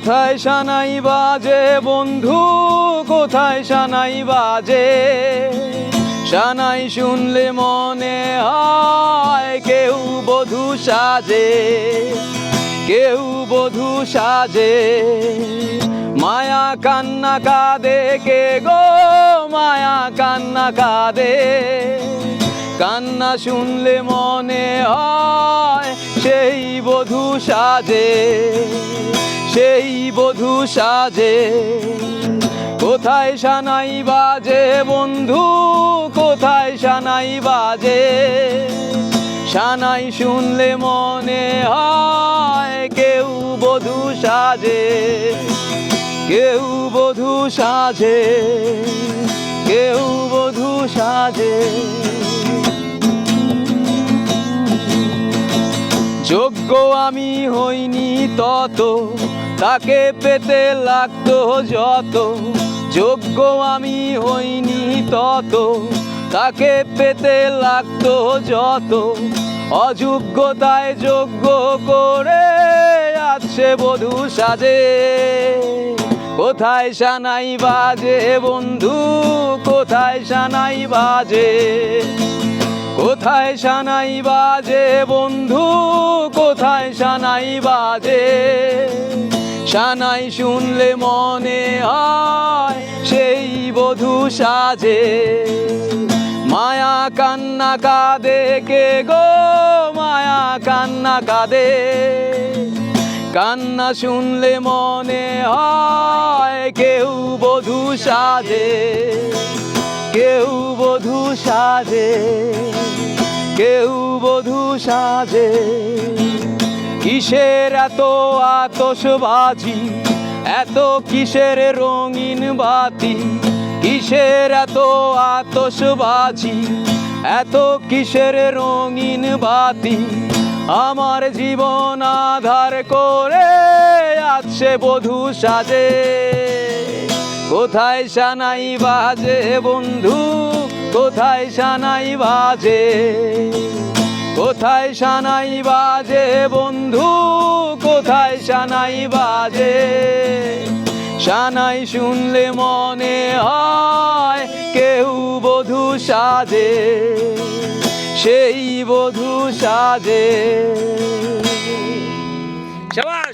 কোথায় সানাই বাজে বন্ধু, কোথায় সানাই বাজে? সানাই শুনলে মনে হয় কেউ বধূ সাজে, কেউ বধূ সাজে। মায়া কান্না কাঁদে কে গো, মায়া কান্না কাঁদে। কান্না শুনলে মনে হয় সেই বধূ সাজে, সেই বধূ সাজে। কোথায় সানাই বাজে বন্ধু, কোথায় সানাই বাজে? সানাই শুনলে মনে হয় কেউ বধূ সাজে, কেউ বধূ সাজে, কেউ বধূ সাজে। যোগ্য আমি হইনি তত, তাকে পেতে লাগতো যত। যোগ্য আমি হইনি তত, তাকে পেতে লাগতো যত। অযোগ্যতায় যোগ্য করে আছে বধূ সাজে। কোথায় সানাই বাজে বন্ধু, কোথায় সানাই বাজে? কোথায় সানাই বাজে বন্ধু, কোথায় সানাই বাজে? সানাই শুনলে মনে হয় সেই বধূ সাজে। মায়া কান্না কাঁদে কে গো, মায়া কান্না কাঁদে। কান্না শুনলে মনে হয় কেউ বধূ সাজে, কেউ বধূ সাজে, কেউ বধূ সাজে। কিসের এত আতশবাজি, এত কিসের রঙিন বাতি? কিসের এত আতশবাজি, এত কিসের রঙিন বাতি? আমার জীবন আধার করে আছে বধূ সাজে। কোথায় সানাই বাজে বন্ধু, কোথায় সানাই বাজে? কোথায় সানাই বাজে বন্ধু, কোথায় সানাই বাজে? সানাই শুনলে মনে হয় কেউ বধূ সাজে, সেই বধূ সাজে। শাবাশ।